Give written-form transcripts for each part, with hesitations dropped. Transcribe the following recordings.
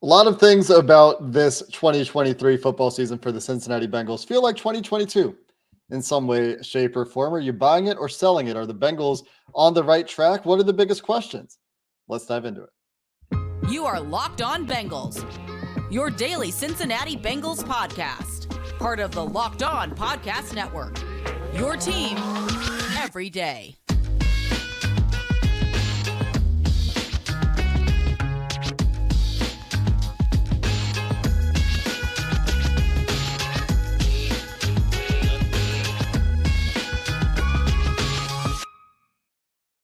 A lot of things about this 2023 football season for the Cincinnati Bengals feel like 2022 in some way, shape, or form. Are you buying it or selling it? Are the Bengals on the right track? What are the biggest questions? Let's dive into it. You are Locked On Bengals, your daily Cincinnati Bengals podcast, part of the Locked On Podcast Network, your team every day.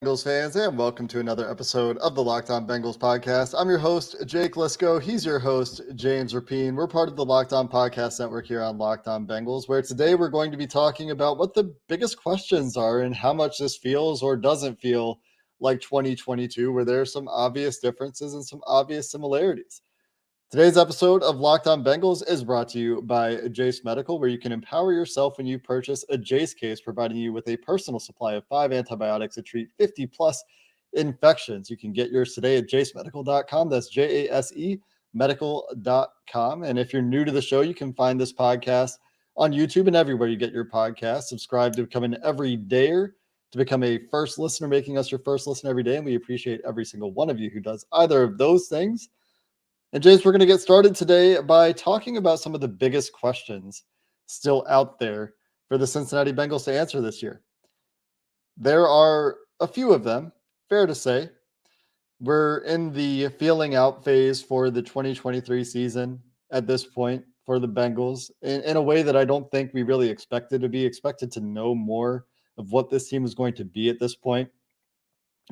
Bengals fans, and welcome to another episode of the Locked On Bengals podcast. I'm your host, Jake Liscow. He's your host, James Rapien. We're part of the Locked On Podcast Network here on Locked On Bengals, where today we're going to be talking about what the biggest questions are and how much this feels or doesn't feel like 2022, where there are some obvious differences and some obvious similarities. Today's episode of Locked On Bengals is brought to you by Jase Medical, where you can empower yourself when you purchase a Jase case, providing you with a personal supply of 5 antibiotics to treat 50 plus infections. You can get yours today at jasemedical.com. That's JASE medical.com. And if you're new to the show, you can find this podcast on YouTube and everywhere you get your podcast. Subscribe to become an everydayer, to become a first listener, making us your first listen every day. And we appreciate every single one of you who does either of those things. And James, we're going to get started today by talking about some of the biggest questions still out there for the Cincinnati Bengals to answer this year. There are a few of them, fair to say. We're in the feeling out phase for the 2023 season at this point for the Bengals in a way that I don't think we really expected to know more of what this team is going to be at this point.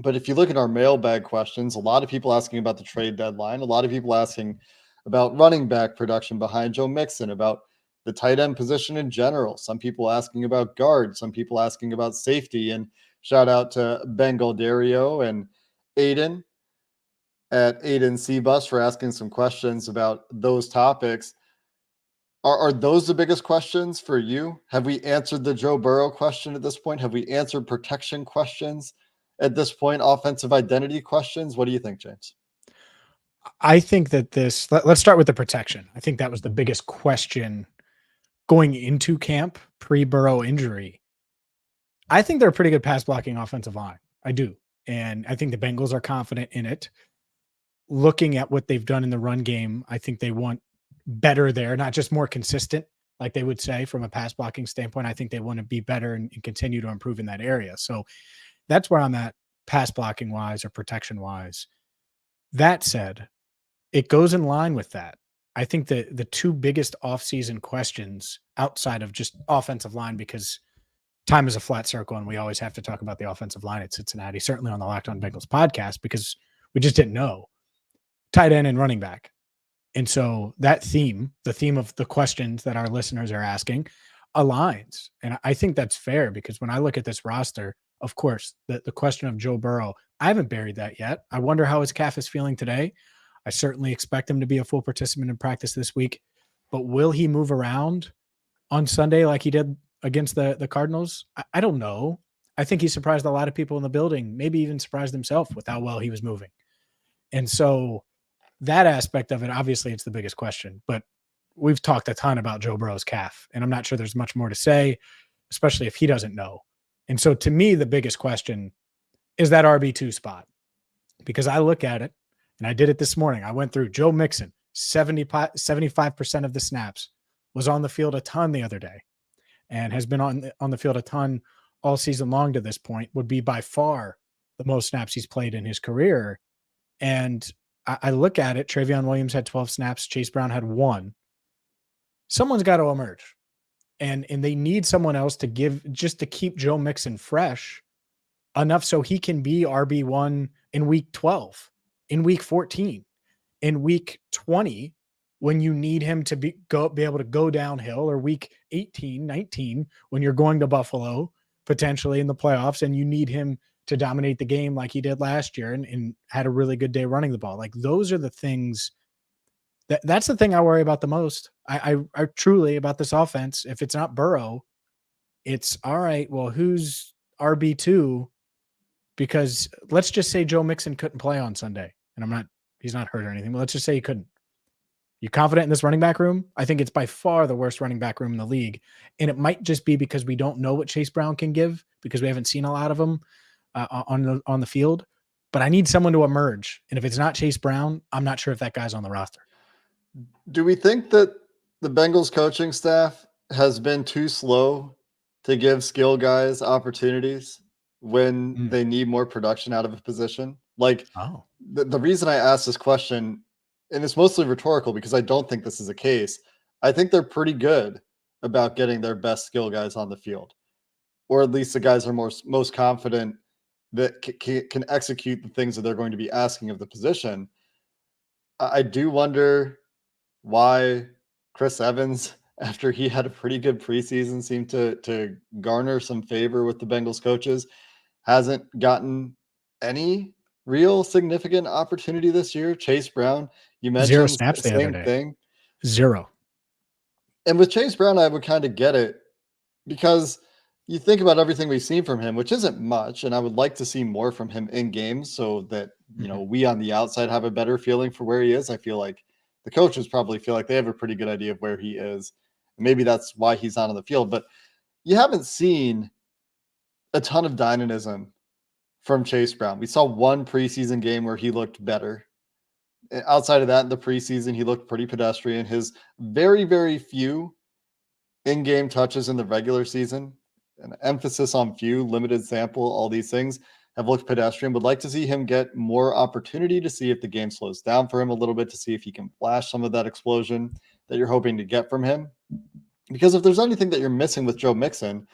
But if you look at our mailbag questions, a lot of people asking about the trade deadline, a lot of people asking about running back production behind Joe Mixon, about the tight end position in general. Some people asking about guard, some people asking about safety. And shout out to Bengal Dario and Aiden at Aiden Cbus for asking some questions about those topics. Are those the biggest questions for you? Have we answered the Joe Burrow question at this point? Have we answered protection questions at this point, offensive identity questions? What do you think, James? I think that let's start with the protection. I think that was the biggest question going into camp pre-Burrow injury. I think they're a pretty good pass blocking offensive line. I do. And I think the Bengals are confident in it. Looking at what they've done in the run game, I think they want better there, not just more consistent, like they would say from a pass blocking standpoint. I think they want to be better and continue to improve in that area. So that's where I'm at, pass blocking wise or protection wise. That said, it goes in line with that. I think the two biggest offseason questions outside of just offensive line, because time is a flat circle and we always have to talk about the offensive line at Cincinnati, certainly on the Locked On Bengals podcast, because we just didn't know. Tight end and running back. And so that theme, the theme of the questions that our listeners are asking, aligns. And I think that's fair, because when I look at this roster, of course, the question of Joe Burrow, I haven't buried that yet. I wonder how his calf is feeling today. I certainly expect him to be a full participant in practice this week, but will he move around on Sunday like he did against the Cardinals? I don't know. I think he surprised a lot of people in the building, maybe even surprised himself with how well he was moving. And so that aspect of it, obviously it's the biggest question, but we've talked a ton about Joe Burrow's calf, and I'm not sure there's much more to say, especially if he doesn't know. And so to me, the biggest question is that RB2 spot, because I look at it, and I did it this morning. I went through Joe Mixon, 75% of the snaps, was on the field a ton the other day, and has been on the field a ton all season long to this point, would be by far the most snaps he's played in his career. And I look at it, Travion Williams had 12 snaps, Chase Brown had 1. Someone's got to emerge. And they need someone else to keep Joe Mixon fresh enough so he can be RB1 in week 12, in week 14, in week 20, when you need him to be able to go downhill, or week 18, 19, when you're going to Buffalo, potentially in the playoffs, and you need him to dominate the game like he did last year and had a really good day running the ball. Like, those are the things that's the thing I worry about the most. I truly, about this offense, if it's not Burrow, it's all right, well, who's RB2? Because let's just say Joe Mixon couldn't play on Sunday, and he's not hurt or anything, but let's just say he couldn't. You confident in this running back room? I think it's by far the worst running back room in the league. And it might just be because we don't know what Chase Brown can give because we haven't seen a lot of him on the field. But I need someone to emerge. And if it's not Chase Brown, I'm not sure if that guy's on the roster. Do we think that the Bengals coaching staff has been too slow to give skill guys opportunities when they need more production out of a position? Like, the reason I asked this question, and it's mostly rhetorical because I don't think this is a case. I think they're pretty good about getting their best skill guys on the field, or at least the guys are most confident that can execute the things that they're going to be asking of the position. I do wonder why Chris Evans, after he had a pretty good preseason, seemed to garner some favor with the Bengals coaches, hasn't gotten any real significant opportunity this year. Chase Brown, you mentioned 0 snaps the same other day. thing. 0. And with Chase Brown, I would kind of get it because you think about everything we've seen from him, which isn't much, and I would like to see more from him in games so that, we on the outside have a better feeling for where he is. I feel like the coaches probably feel like they have a pretty good idea of where he is. Maybe that's why he's not on the field, but you haven't seen a ton of dynamism from Chase Brown. We saw one preseason game where he looked better. Outside of that, in the preseason, he looked pretty pedestrian. His very, very few in-game touches in the regular season, an emphasis on few, limited sample, all these things have looked pedestrian. Would like to see him get more opportunity to see if the game slows down for him a little bit, to see if he can flash some of that explosion that you're hoping to get from him. Because if there's anything that you're missing with Joe Mixon,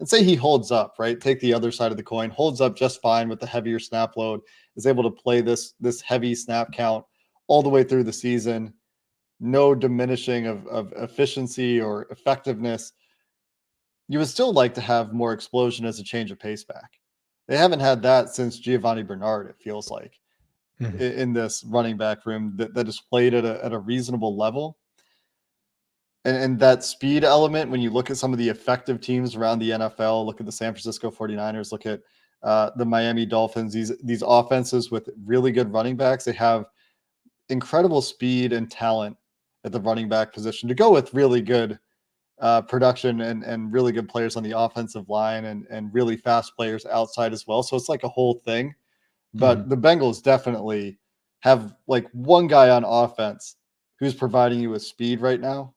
and say he holds up, right? Take the other side of the coin, holds up just fine with the heavier snap load, is able to play this heavy snap count all the way through the season, no diminishing of efficiency or effectiveness. You would still like to have more explosion as a change of pace back. They haven't had that since Giovanni Bernard, it feels like, in this running back room that is played at a reasonable level. And that speed element, when you look at some of the effective teams around the NFL, look at the San Francisco 49ers, look at the Miami Dolphins, these offenses with really good running backs, they have incredible speed and talent at the running back position to go with really good production and really good players on the offensive line and really fast players outside as well. So it's like a whole thing. But the Bengals definitely have like one guy on offense who's providing you with speed right now.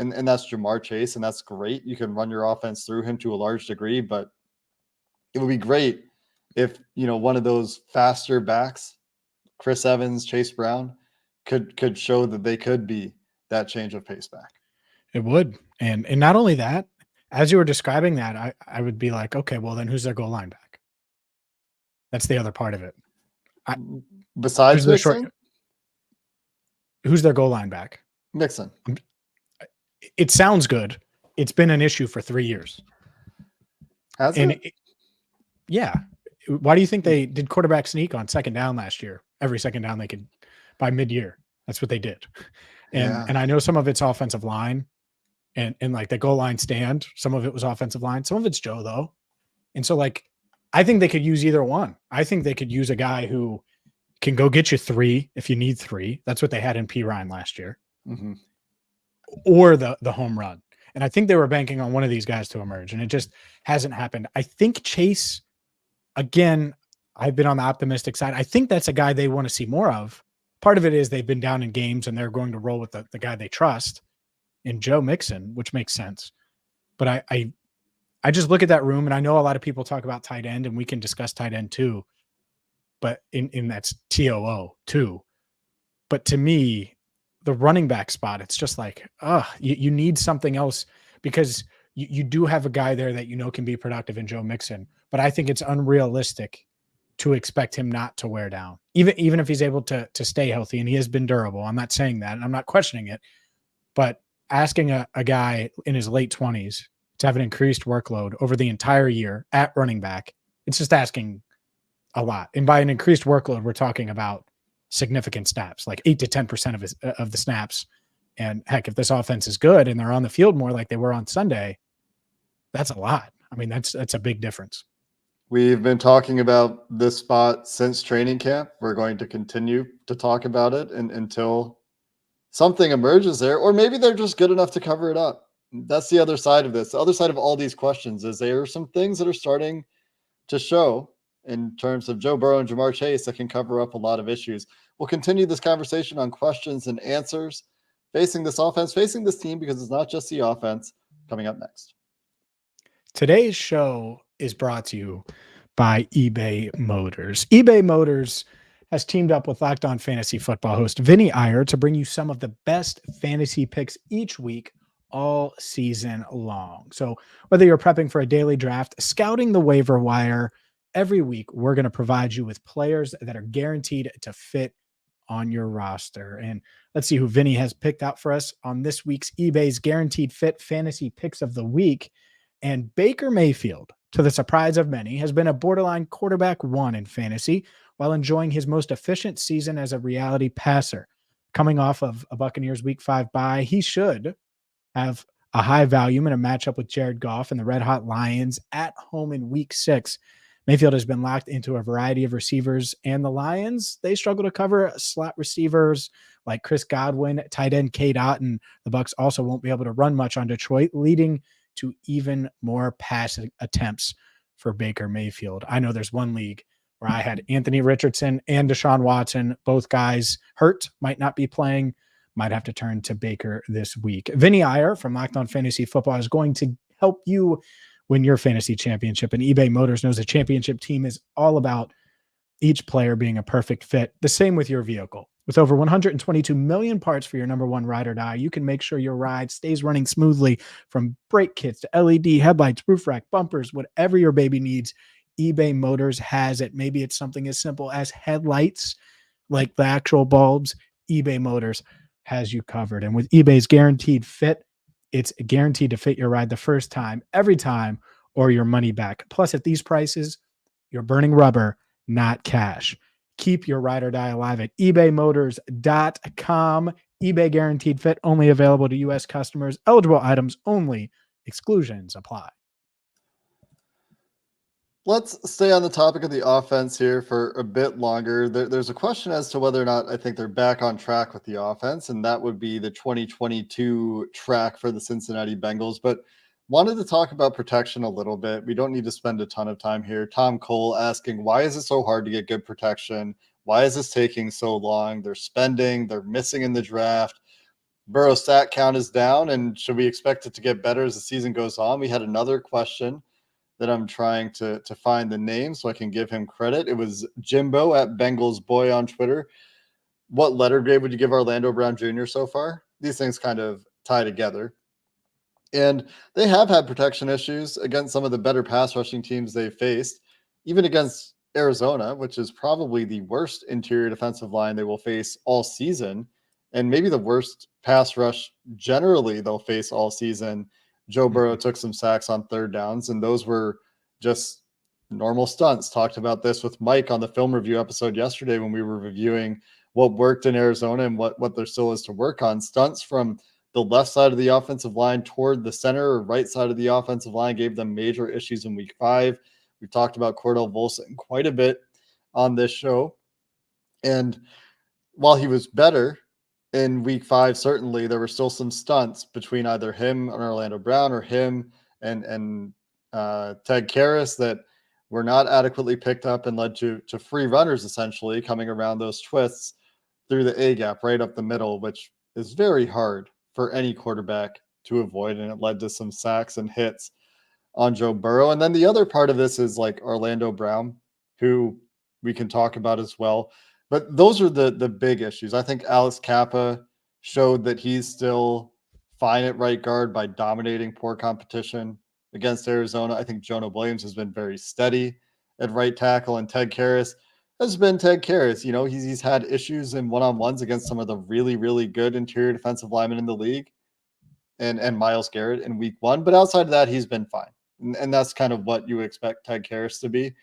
And that's Jamar Chase, and that's great. You can run your offense through him to a large degree, but it would be great if, one of those faster backs, Chris Evans, Chase Brown, could show that they could be that change of pace back. It would. And not only that, as you were describing that, I would be like, okay, well then who's their goal line back? That's the other part of it. Besides Mixon? Who's their goal line back? Mixon. It sounds good. It's been an issue for 3 years. Has it? Yeah. Why do you think they did quarterback sneak on second down last year? Every second down they could by mid-year. That's what they did. And I know some of it's offensive line and like the goal line stand. Some of it was offensive line. Some of it's Joe though. And so like, I think they could use either one. I think they could use a guy who can go get you 3 if you need 3. That's what they had in P. Ryan last year. Or the home run. And I think they were banking on one of these guys to emerge, and it just hasn't happened. I think Chase, again, I've been on the optimistic side. I think that's a guy they want to see more of. Part of it is they've been down in games and they're going to roll with the guy they trust in Joe Mixon, which makes sense. But I just look at that room, and I know a lot of people talk about tight end, and we can discuss tight end too. But in that's TOO too. But to me, the running back spot, it's just like, you need something else, because you do have a guy there that can be productive in Joe Mixon, but I think it's unrealistic to expect him not to wear down, even if he's able to stay healthy, and he has been durable. I'm not saying that, and I'm not questioning it, but asking a guy in his late 20s to have an increased workload over the entire year at running back, it's just asking a lot. And by an increased workload, we're talking about significant snaps, like 8 to 10% of the snaps. And heck, if this offense is good and they're on the field more like they were on Sunday, that's a lot. I mean, that's a big difference. We've been talking about this spot since training camp. We're going to continue to talk about it until something emerges there, or maybe they're just good enough to cover it up. That's the other side of this. The other side of all these questions is there are some things that are starting to show in terms of Joe Burrow and Jamar Chase that can cover up a lot of issues. We'll continue this conversation on questions and answers facing this offense, facing this team, because it's not just the offense, coming up next. Today's show is brought to you by eBay Motors. eBay Motors has teamed up with Locked On Fantasy Football host Vinny Iyer to bring you some of the best fantasy picks each week all season long. So whether you're prepping for a daily draft, scouting the waiver wire, every week we're going to provide you with players that are guaranteed to fit on your roster. And let's see who Vinny has picked out for us on this week's eBay's Guaranteed Fit Fantasy Picks of the Week. And Baker Mayfield, to the surprise of many, has been a borderline quarterback one in fantasy while enjoying his most efficient season as a reality passer. Coming off of a Buccaneers Week 5 bye, he should have a high value in a matchup with Jared Goff and the Red Hot Lions at home in Week 6. Mayfield has been locked into a variety of receivers, and the Lions, they struggle to cover slot receivers like Chris Godwin, tight end Cade Otton. The Bucs also won't be able to run much on Detroit, leading to even more passing attempts for Baker Mayfield. I know there's one league where I had Anthony Richardson and Deshaun Watson, both guys hurt, might not be playing, might have to turn to Baker this week. Vinny Iyer from Locked On Fantasy Football is going to help you win your fantasy championship. And eBay Motors knows a championship team is all about each player being a perfect fit. The same with your vehicle. With over 122 million parts for your number one ride or die, you can make sure your ride stays running smoothly, from brake kits to LED headlights, roof rack, bumpers, whatever your baby needs. eBay Motors has it. Maybe it's something as simple as headlights, like the actual bulbs. eBay Motors has you covered. And with eBay's Guaranteed Fit, it's guaranteed to fit your ride the first time, every time, or your money back. Plus, at these prices, you're burning rubber, not cash. Keep your ride or die alive at ebaymotors.com. eBay Guaranteed Fit, only available to U.S. customers. Eligible items only. Exclusions apply. Let's stay on the topic of the offense here for a bit longer. There's a question as to whether or not I think they're back on track with the offense, and that would be the 2022 track for the Cincinnati Bengals. But wanted to talk about protection a little bit. We don't need to spend a ton of time here. Tom Cole asking, why is it so hard to get good protection? Why is this taking so long? They're spending, they're missing in the draft. Burrow stat count is down, and should we expect it to get better as the season goes on? We had another question that I'm trying to find the name so I can give him credit. It was Jimbo at Bengals Boy on Twitter. What letter grade would you give Orlando Brown Jr. so far? These things kind of tie together. And they have had protection issues against some of the better pass rushing teams they've faced, even against Arizona, which is probably the worst interior defensive line they will face all season, and maybe the worst pass rush generally they'll face all season. Joe Burrow took some sacks on third downs, and those were just normal stunts. Talked about this with Mike on the film review episode yesterday when we were reviewing what worked in Arizona and what there still is to work on. Stunts from the left side of the offensive line toward the center or right side of the offensive line gave them major issues in Week 5. We've talked about Cordell Volson quite a bit on this show. And while he was better in Week 5, certainly there were still some stunts between either him and Orlando Brown or him and Ted Karras that were not adequately picked up and led to free runners essentially coming around those twists through the A gap right up the middle, which is very hard for any quarterback to avoid. And it led to some sacks and hits on Joe Burrow. And then the other part of this is like Orlando Brown, who we can talk about as well. But those are the big issues. I think Alex Kappa showed that he's still fine at right guard by dominating poor competition against Arizona. I think Jonah Williams has been very steady at right tackle, and Ted Karras has been Ted Karras. You know, he's had issues in one-on-ones against some of the really, really good interior defensive linemen in the league and Myles Garrett in Week 1. But outside of that, he's been fine. And that's kind of what you expect Ted Karras to be.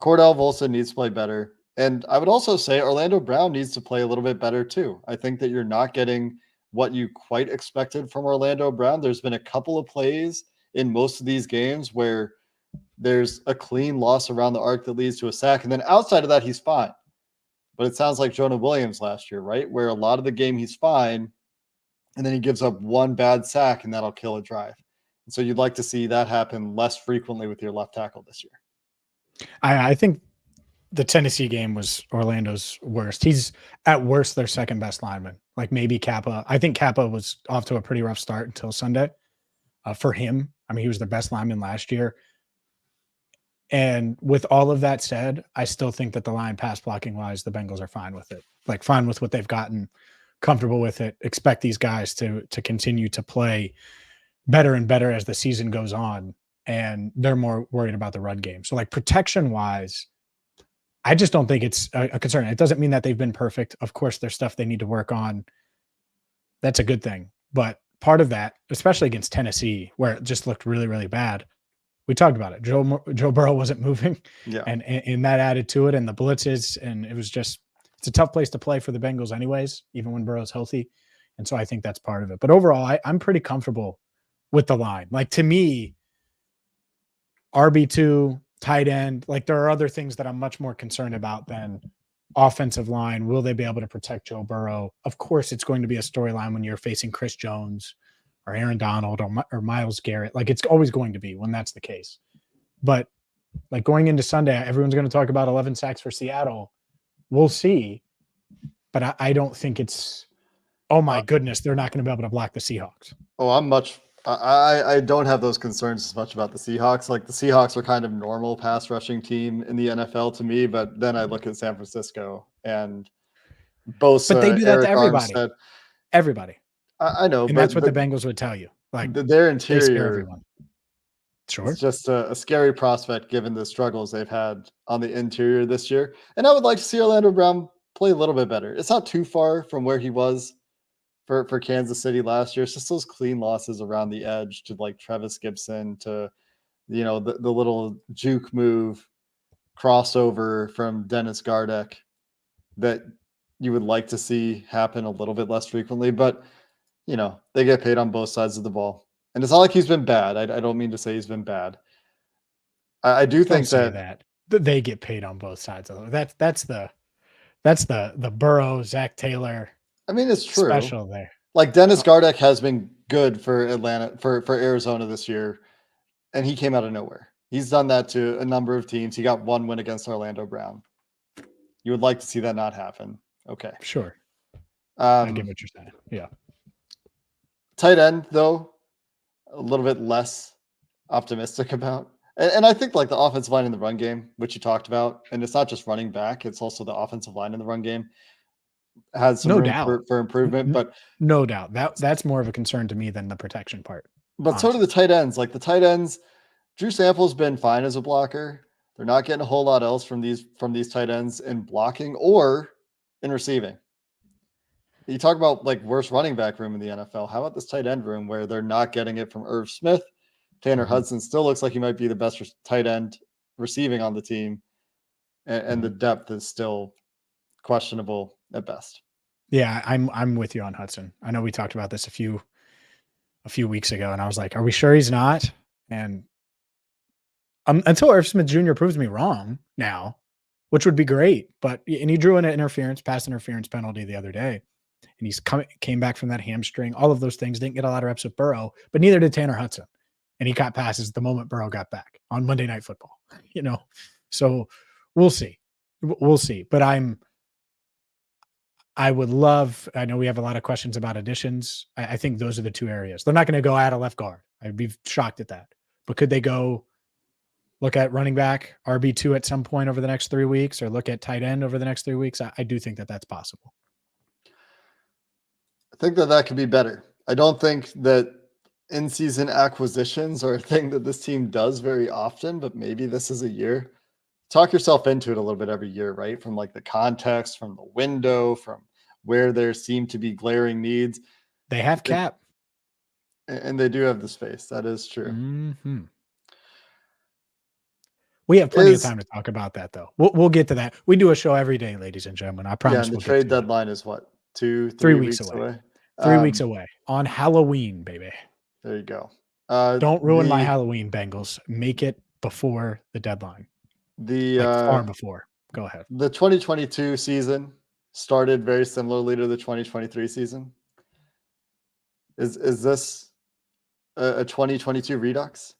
Cordell Volson needs to play better. And I would also say Orlando Brown needs to play a little bit better too. I think that you're not getting what you quite expected from Orlando Brown. There's been a couple of plays in most of these games where there's a clean loss around the arc that leads to a sack. And then outside of that, he's fine. but it sounds like Jonah Williams last year, right? Where a lot of the game he's fine, and then he gives up one bad sack, and that'll kill a drive. And so you'd like to see that happen less frequently with your left tackle this year. I think the Tennessee game was Orlando's worst. He's at worst their second best lineman. Like maybe Kappa. I think Kappa was off to a pretty rough start until Sunday. For him, I mean, he was the best lineman last year. And with all of that said, I still think that the line pass blocking wise, the Bengals are fine with it. Like fine with what they've gotten, comfortable with it. Expect these guys to continue to play better and better as the season goes on. And they're more worried about the run game. So like protection wise, I just don't think it's a concern. It doesn't mean that they've been perfect. Of course, there's stuff they need to work on. That's a good thing. But part of that, especially against Tennessee, where it just looked really, really bad, we talked about it. Joe Burrow wasn't moving, and that added to it, and the blitzes, and it was just it's a tough place to play for the Bengals, anyways, even when Burrow's healthy, and so I think that's part of it. But overall, I'm pretty comfortable with the line. Like to me, RB2, tight end, like there are other things that I'm much more concerned about than offensive line. Will they be able to protect Joe Burrow? Of course, it's going to be a storyline when you're facing Chris Jones or Aaron Donald or Myles Garrett. Like it's always going to be when that's the case. But like going into Sunday, everyone's going to talk about 11 sacks for Seattle. We'll see. But I don't think it's, oh my goodness, they're not going to be able to block the Seahawks. Oh, I don't have those concerns as much about the Seahawks. Like the Seahawks are kind of normal pass rushing team in the NFL to me, but then I look at San Francisco and Bosa, but they do that Eric to everybody. Armstead. Everybody. I know, and that's what the Bengals would tell you. Like their they scare interior, everyone. Sure. it's just a scary prospect given the struggles they've had on the interior this year. And I would like to see Orlando Brown play a little bit better. It's not too far from where he was for Kansas City last year. It's just those clean losses around the edge to like Travis Gibson, to the little juke move crossover from Dennis Gardeck that you would like to see happen a little bit less frequently. But they get paid on both sides of the ball. And it's not like he's been bad. I don't mean to say he's been bad. I do think that they get paid on both sides of it. That's the Burrow, Zach Taylor. I mean, it's true. Special there. Like Dennis Gardeck has been good for Atlanta, for Arizona this year, and he came out of nowhere. He's done that to a number of teams. He got one win against Orlando Brown. You would like to see that not happen. Okay. Sure. I get what you're saying. Yeah. Tight end, though, a little bit less optimistic about. And I think like the offensive line in the run game, which you talked about, and it's not just running back, it's also the offensive line in the run game, has some room for improvement. But no doubt that's more of a concern to me than the protection part. But honestly, so do the tight ends. Like the tight ends, Drew Sample's been fine as a blocker. They're not getting a whole lot else from these tight ends in blocking or in receiving. You talk about like worst running back room in the NFL. How about this tight end room where they're not getting it from Irv Smith? Tanner Hudson still looks like he might be the best tight end receiving on the team. And the depth is still questionable at best. Yeah, I'm with you on Hudson. I know we talked about this a few weeks ago, and I was like, are we sure he's not? And until Irv Smith Jr. proves me wrong now, which would be great. And he drew an pass interference penalty the other day. And he's came back from that hamstring. All of those things, didn't get a lot of reps with Burrow, but neither did Tanner Hudson. And he got passes the moment Burrow got back on Monday Night Football. So we'll see. But I would love. I know we have a lot of questions about additions. I think those are the two areas. They're not going to go out of left guard. I'd be shocked at that. But could they go look at running back RB2 at some point over the next 3 weeks, or look at tight end over the next 3 weeks? I do think that that's possible. I think that could be better. I don't think that in-season acquisitions are a thing that this team does very often, but maybe this is a year. Talk yourself into it a little bit every year, right? From like the context, from the window, from where there seem to be glaring needs. They have cap. And they do have the space. That is true. Mm-hmm. We have plenty of time to talk about that, though. We'll get to that. We do a show every day, ladies and gentlemen. I promise. Yeah, and the trade deadline is what? 3 weeks away. 3 weeks away on Halloween, baby. There you go. Don't ruin my Halloween, Bengals. Make it before the deadline. The far before. Go ahead. The 2022 season started very similarly to the 2023 season. Is this a 2022 redux?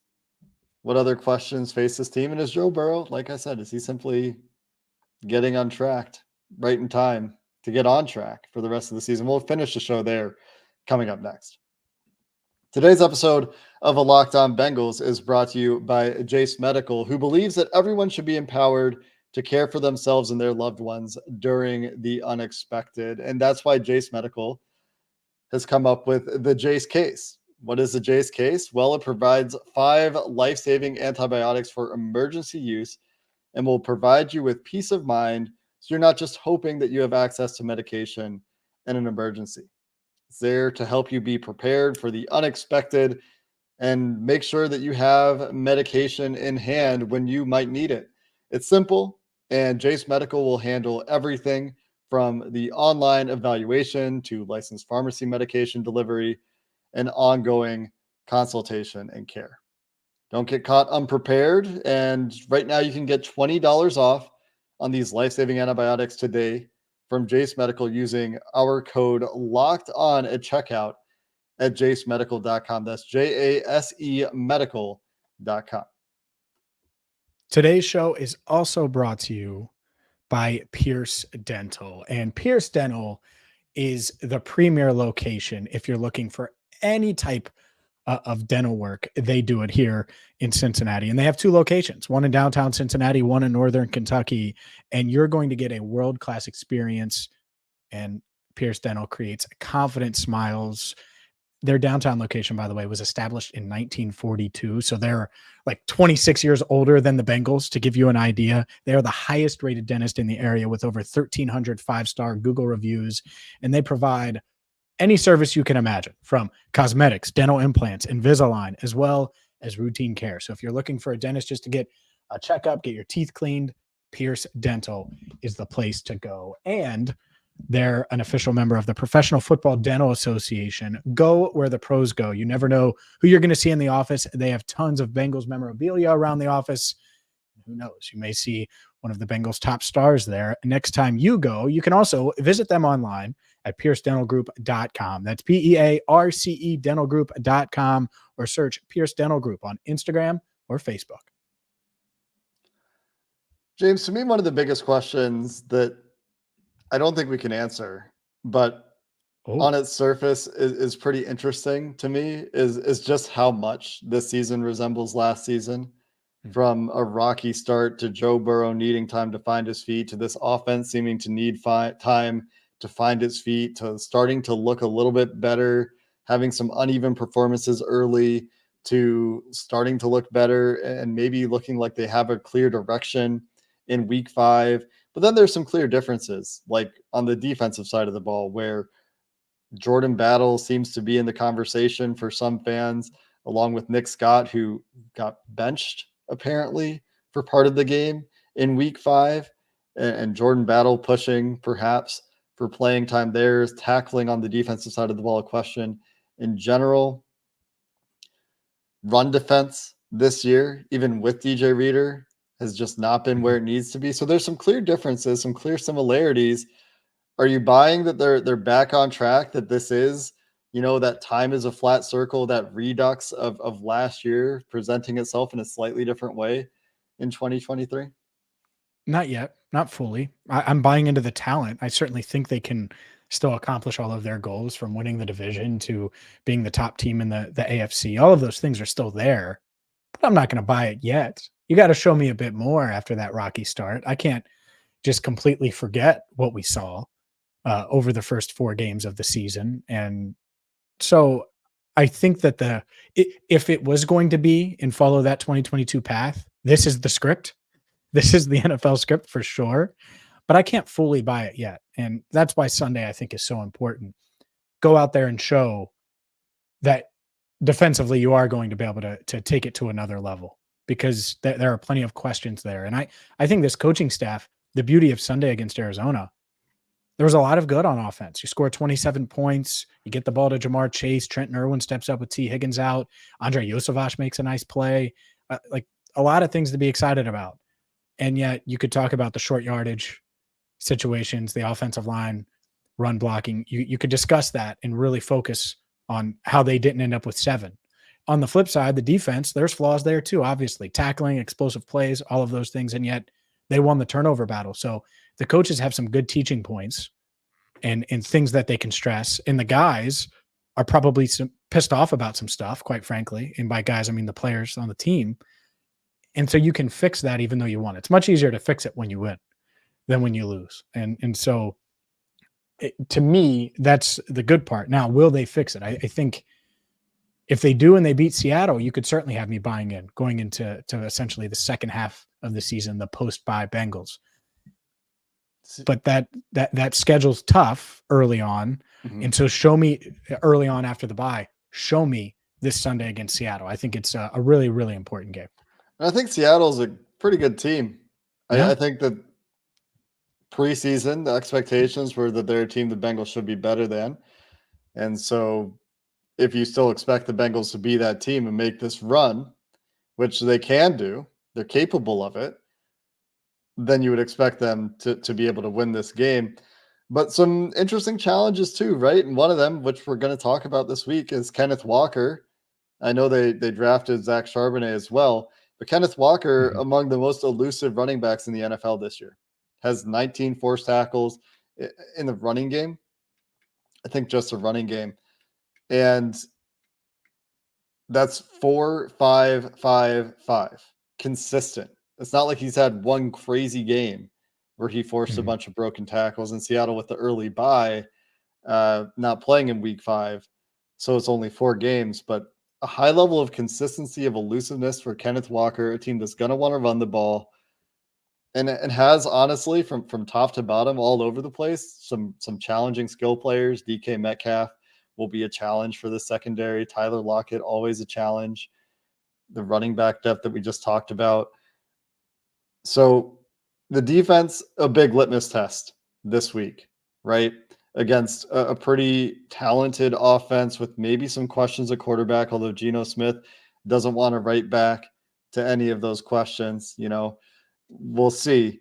What other questions face this team? And is Joe Burrow, like I said, is he simply getting on track right in time to get on track for the rest of the season? We'll finish the show there coming up next. Today's episode of A Locked On Bengals is brought to you by Jase Medical, who believes that everyone should be empowered to care for themselves and their loved ones during the unexpected. And that's why Jase Medical has come up with the Jase case. What is the Jase case? Well, it provides 5 life-saving antibiotics for emergency use and will provide you with peace of mind, so you're not just hoping that you have access to medication in an emergency. It's there to help you be prepared for the unexpected and make sure that you have medication in hand when you might need it. It's simple, and Jace Medical will handle everything from the online evaluation to licensed pharmacy medication delivery and ongoing consultation and care. Don't get caught unprepared. And right now you can get $20 off on these life-saving antibiotics today from Jase Medical using our code locked on at checkout at jasemedical.com. That's JASE medical.com. Today's show is also brought to you by Pierce Dental. And Pierce Dental is the premier location if you're looking for any type of dental work. They do it here in Cincinnati, and they have 2 locations, one in downtown Cincinnati, one in northern Kentucky, and you're going to get a world-class experience. And Pierce Dental creates confident smiles. Their downtown location, by the way, was established in 1942. So they're like 26 years older than the Bengals, to give you an idea. They are the highest rated dentist in the area with over 1,300 5-star Google reviews. And they provide any service you can imagine, from cosmetics, dental implants, Invisalign, as well as routine care. So if you're looking for a dentist just to get a checkup, get your teeth cleaned, Pierce Dental is the place to go. And they're an official member of the Professional Football Dental Association. Go where the pros go. You never know who you're going to see in the office. They have tons of Bengals memorabilia around the office. Who knows? You may see one of the Bengals' top stars there. Next time you go, you can also visit them online at piercedentalgroup.com. That's PEARCE dentalgroup.com, or search Pierce Dental Group on Instagram or Facebook. James, to me, one of the biggest questions that I don't think we can answer, but on its surface is pretty interesting to me, is just how much this season resembles last season. From a rocky start to Joe Burrow needing time to find his feet, to this offense seeming to need time to find its feet, to starting to look a little bit better, having some uneven performances early, to starting to look better and maybe looking like they have a clear direction in week 5. But then there's some clear differences, like on the defensive side of the ball, where Jordan Battle seems to be in the conversation for some fans, along with Nick Scott, who got benched apparently for part of the game in week 5, and Jordan Battle pushing perhaps for playing time there. Is tackling on the defensive side of the ball a question in general? Run defense this year, even with DJ Reader, has just not been where it needs to be. So there's some clear differences, some clear similarities. Are you buying that they're back on track, that this is, that time is a flat circle, that redux of last year presenting itself in a slightly different way in 2023? Not yet, not fully. I'm buying into the talent. I certainly think they can still accomplish all of their goals, from winning the division to being the top team in the AFC. All of those things are still there, but I'm not going to buy it yet. You got to show me a bit more after that rocky start. I can't just completely forget what we saw over the first 4 games of the season. And so I think that if it was going to be and follow that 2022 path, this is the script. This is the NFL script for sure, but I can't fully buy it yet. And that's why Sunday, I think, is so important. Go out there and show that defensively you are going to be able to take it to another level, because there are plenty of questions there. And I think this coaching staff, the beauty of Sunday against Arizona, there was a lot of good on offense. You score 27 points. You get the ball to Jamar Chase. Trenton Irwin steps up with T. Higgins out. Andre Yosevach makes a nice play. Like a lot of things to be excited about. And yet you could talk about the short yardage situations, the offensive line, run blocking. You could discuss that and really focus on how they didn't end up with 7. On the flip side, the defense, there's flaws there too, obviously. Tackling, explosive plays, all of those things. And yet they won the turnover battle. So the coaches have some good teaching points and things that they can stress. And the guys are probably pissed off about some stuff, quite frankly. And by guys, I mean the players on the team. And so you can fix that even though you won. It's much easier to fix it when you win than when you lose. And so to me, that's the good part. Now, will they fix it? I think if they do and they beat Seattle, you could certainly have me buying in going into essentially the second half of the season, the post-bye Bengals. But that schedule's tough early on. Mm-hmm. And so show me early on after the bye, show me this Sunday against Seattle. I think it's a really, really important game. I think Seattle's a pretty good team. Yeah. I think that preseason, the expectations were that they're a team the Bengals should be better than. And so if you still expect the Bengals to be that team and make this run, which they can do, they're capable of it, then you would expect them to be able to win this game. But some interesting challenges too, right? And one of them, which we're going to talk about this week, is Kenneth Walker. I know they drafted Zach Charbonnet as well, but Kenneth Walker, among the most elusive running backs in the NFL this year, has 19 forced tackles in the running game. I think just a running game. And that's 4, 5, 5, 5 consistent. It's not like he's had one crazy game where he forced a bunch of broken tackles. In Seattle with the early bye, not playing in week 5. So it's only 4 games, but a high level of consistency of elusiveness for Kenneth Walker, a team that's going to want to run the ball and has honestly from top to bottom all over the place, some challenging skill players. DK Metcalf will be a challenge for the secondary. Tyler Lockett, always a challenge. The running back depth that we just talked about. So the defense, a big litmus test this week, right? Against a pretty talented offense with maybe some questions at quarterback, although Geno Smith doesn't want to write back to any of those questions. You know, we'll see.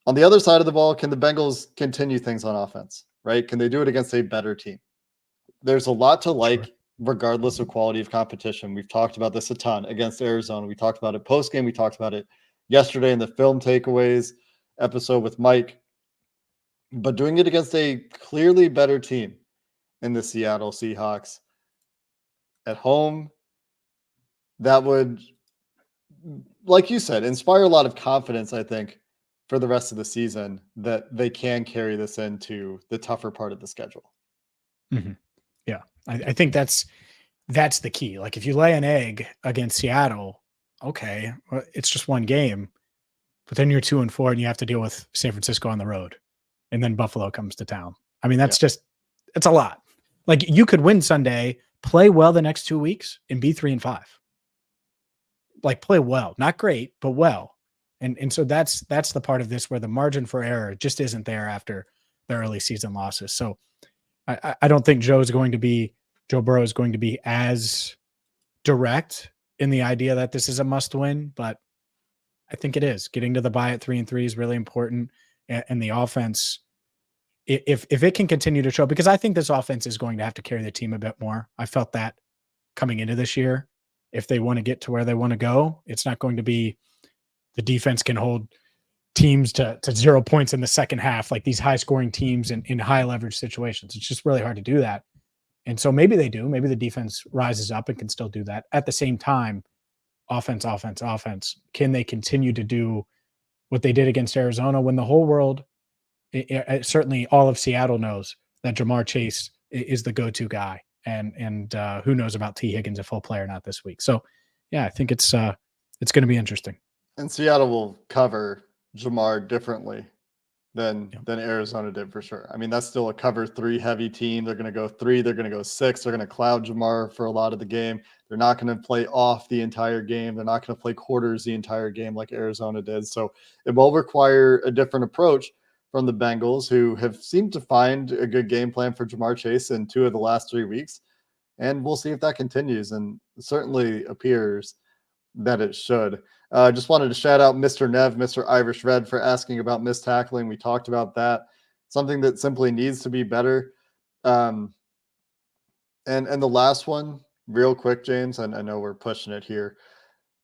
On the other side of the ball, can the Bengals continue things on offense, right? Can they do it against a better team? There's a lot to like, regardless of quality of competition. We've talked about this a ton against Arizona. We talked about it post-game. We talked about it yesterday in the film takeaways episode with Mike. But doing it against a clearly better team in the Seattle Seahawks at home, that would, like you said, inspire a lot of confidence, I think, for the rest of the season that they can carry this into the tougher part of the schedule. Mm-hmm. Yeah, I think that's the key. Like if you lay an egg against Seattle, okay, well, it's just one game, but then you're 2-4 and you have to deal with San Francisco on the road. And then Buffalo comes to town. I mean, that's it's a lot. Like you could win Sunday, play well the next 2 weeks and be 3-5. Like play well, not great, but well. And so that's the part of this where the margin for error just isn't there after the early season losses. So I don't think Joe Burrow is going to be as direct in the idea that this is a must win, but I think it is. Getting to the bye at 3-3 is really important. And the offense, if it can continue to show, because I think this offense is going to have to carry the team a bit more. I felt that coming into this year. If they want to get to where they want to go, it's not going to be the defense can hold teams to 0 points in the second half, like these high scoring teams in high leverage situations. It's just really hard to do that. And so maybe they do. Maybe the defense rises up and can still do that. At the same time, offense. Can they continue to do what they did against Arizona when the whole world, certainly all of Seattle knows that Jamar Chase is the go-to guy. And who knows about T. Higgins, a full player, not this week. So yeah, I think it's going to be interesting. And Seattle will cover Jamar differently than Arizona did for sure. I mean, that's still a cover 3 heavy team. They're going to go 3. They're going to go 6. They're going to cloud Jamar for a lot of the game. They're not going to play off the entire game. They're not going to play quarters the entire game like Arizona did. So it will require a different approach from the Bengals, who have seemed to find a good game plan for Jamar Chase in 2 of the last 3 weeks. And we'll see if that continues. And it certainly appears that it should. Just wanted to shout out Mr. Nev, Mr. Irish Red, for asking about missed tackling. We talked about that. Something that simply needs to be better. And the last one, real quick, James, and I know we're pushing it here.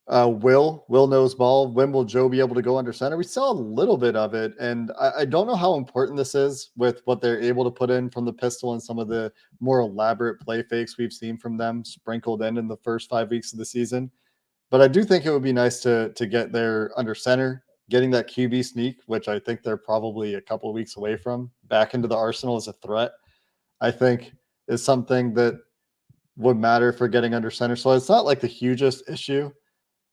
Will knows ball. When will Joe be able to go under center? We saw a little bit of it, and I don't know how important this is with what they're able to put in from the pistol and some of the more elaborate play fakes we've seen from them sprinkled in the first 5 weeks of the season. But I do think it would be nice to get there under center, getting that QB sneak, which I think they're probably a couple of weeks away from, back into the arsenal as a threat, I think is something that would matter for getting under center. So it's not like the hugest issue,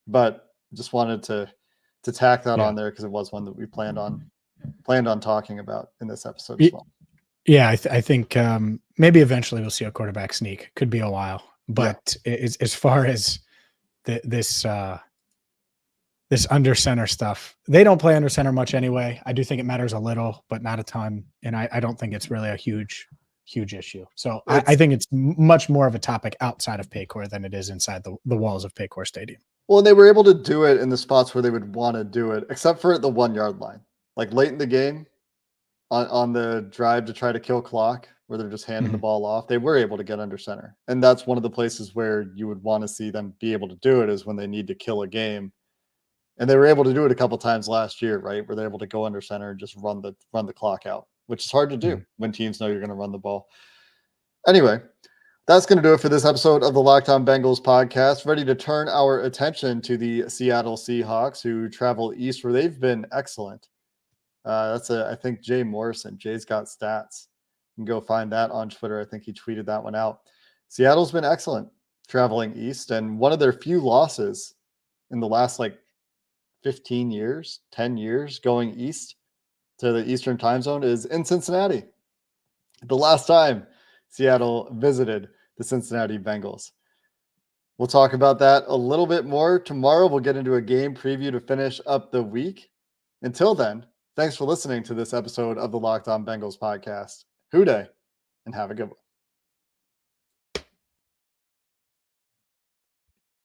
but just wanted to tack that on there because it was one that we planned on talking about in this episode as well. Yeah, I think maybe eventually we'll see a quarterback sneak. Could be a while, but as far as this under center stuff, they don't play under center much anyway. I do think it matters a little, but not a ton, and I don't think it's really a huge issue. So I think it's much more of a topic outside of Paycor than it is inside the walls of Paycor Stadium. Well, they were able to do it in the spots where they would want to do it, except for at the 1 yard line, like late in the game on the drive to try to kill clock, where they're just handing the ball off. They were able to get under center, and that's one of the places where you would want to see them be able to do it, is when they need to kill a game. And they were able to do it a couple times last year, right? Where they're able to go under center and just run the clock out, which is hard to do when teams know you're going to run the ball. Anyway, that's going to do it for this episode of the Locked On Bengals podcast. Ready to turn our attention to the Seattle Seahawks, who travel east, where they've been excellent. I think Jay Morrison. Jay's got stats. You can go find that on Twitter. I think he tweeted that one out. Seattle's been excellent traveling east, and one of their few losses in the last 15 years, 10 years going east to the Eastern time zone is in Cincinnati. The last time Seattle visited the Cincinnati Bengals. We'll talk about that a little bit more tomorrow. We'll get into a game preview to finish up the week. Until then, thanks for listening to this episode of the Locked On Bengals podcast. Hoo day, and have a good one.